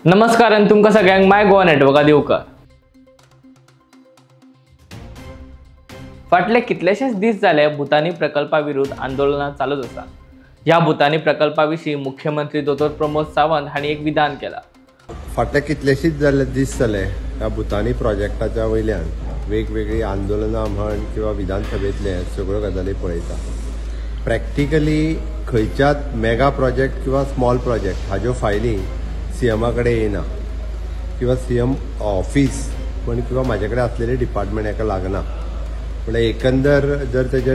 नमस्कार आणि तुमका सगळ्यांक माय गोवा नेटवर्का दिवकर। फाटले कितलेशेच दीस जाले भूतानी प्रकल्पाविरुद्ध आंदोलनां चालूच आसा। ह्या भूतानी प्रकल्पाविशीं मुख्यमंत्री दोतोर प्रमोद सावंत हांणी एक विधान केला। फाटले कितलेशेच दीस जाले ह्या भूतानी प्रोजेक्टाच्या वयल्यान वेगवेगळी आंदोलनां म्हण किंवा विधानसभेतले सगळ्यो गजाली पळयता। प्रॅक्टिकली खंयच्याच मेगा प्रोजेक्ट किंवा स्मॉल प्रोजेक्ट हाज्यो फायली सीएमा कडेन येना किंवा सीएम ऑफिस पण किंवा म्हाजे कडेन आसलेले डिपार्टमेंट हेका लागना। म्हणजे एकंदर जर तेजे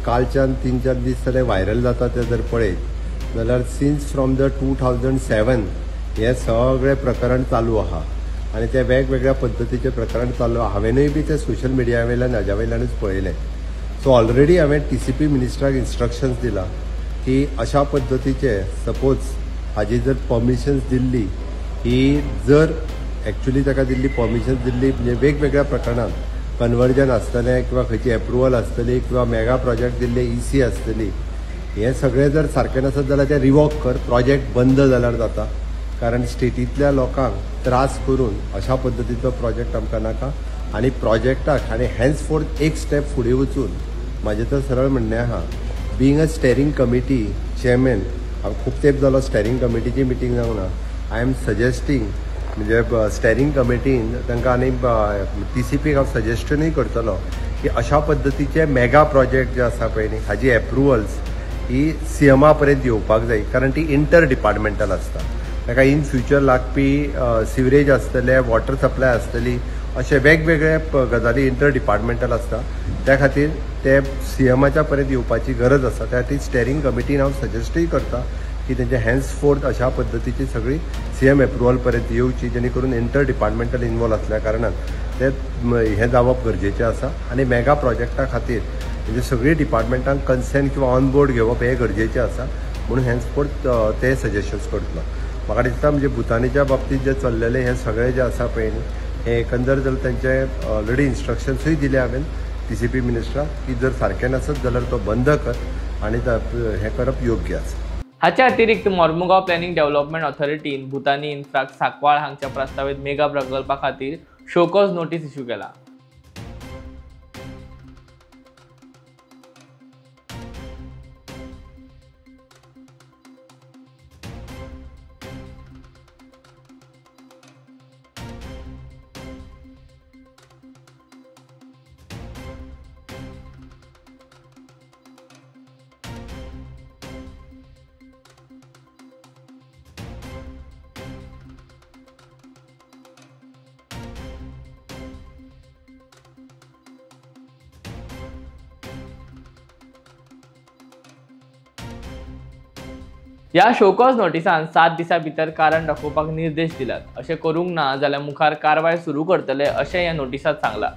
कालच्यान 3-4 दीस जाले व्हायरल जाता ते जर पळयत जाल्यार सिन्स फ्रॉम द 2007 हे सगळे प्रकरण चालू आहा आणि ते वेगवेगळ्या पद्धतीचे प्रकरण चालू आहा। हांवेनूय बी ते सोशल मिडिया वयल्यान हाज्या वयल्यानूच पळयले। सो ऑलरेडी हांवें TCP मिनिस्टराक इन्स्ट्रक्शन्स दिला की अशा पद्धतीचे सपोज हाजी जर परमिशन्स दिल्ली ही जर एक्चुअली ताका दिल्ली परमिशन्स दिल्ली म्हणजे वेगवेगळ्या प्रकरणांत कन्वर्जन आसतलें किंवा खंयची एप्रुवल आसतली किंवा मेगा प्रोजेक्ट दिल्ले EC आसतली हे सगळें जर सारकें नसत जाल्यार ते रिवोक कर, प्रोजेक्ट बंद जाल्यार जाता। कारण स्टेटींतल्या लोकांक त्रास करून अशा पद्धतीचो प्रोजेक्ट आमकां नाका आनी प्रोजेक्टाक आनी हेन्सफोर्थ एक स्टेप फुडें वचून म्हाजें तर सरळ म्हणणें आहा being a steering committee chairman खूब तेंप जालो स्टेरींग कमिटीची मिटींग जावंक ना। आय एम सजेस्टींग म्हणजे स्टेरींग कमिटीन तांकां आनी TCPक हांव सजेस्टनूय करतलो की अशा पद्धतीचे मेगा प्रोजेक्ट जे आसा पळय न्ही हाजी एप्रुवल्स ही सीएमा पर्यंत येवपाक जाय कारण ती इंटर डिपार्टमेंटल आसता। ताका इन फ्युचर लागपी सिवरेज आसतले, वॉटर सप्लाय आसतली, अशे वेगवेगळे गजाली इंटर डिपार्टमेंटल आसता। त्या खातीर ते सीएमाच्या पर्यंत येवपाची गरज आसा। त्या खातीर स्टेरींग कमिटीन हांव सजेस्टूय करता की तेंचे हेन्सफोर्थ अशा पद्धतीची सगळी सीएम एप्रुवल पर्यंत येवची जेणे करून इंटर डिपार्टमेंटल इन्वॉल्व आसल्या कारणान ते हें जावप गरजेचें आसा आनी मेगा प्रोजेक्टा खातीर म्हणजे सगळी डिपार्टमेंटांक कन्सेंट किंवा ऑन बोर्ड घेवप हें गरजेचें आसा म्हणून हेन्सफोर्थ ते सजेशन्स करतलो। म्हाका दिसता म्हणजे भूतानीच्या बाबतींत जे चल्लेले हे सगळे जे आसा पळय न्ही हे एकंदर जर तेंचे ऑलरेडी इन्स्ट्रक्शन्सूय दिले हांवें TCP मिनिस्टराक की जर सारकें नसत जाल्यार तो बंद कर आनी हें करप योग्य आसा। हाच्या अतिरिक्त मोर्मुगांव प्लॅनिंग डेव्हलपमेंट ऑथॉरिटीन भूतानी इन्फ्राक सांकवाळ हांगच्या प्रस्तावित मेगा प्रकल्पा खातीर शोकॉज नोटीस इश्यू केला। या शोकॉज नोटिसान 7 दिसां भितर कारण दाखोवपाक निर्देश दिल्यात। अशें करूंक ना जाल्यार मुखार कारवाय सुरू करतले अशें ह्या नोटिसांत सांगला।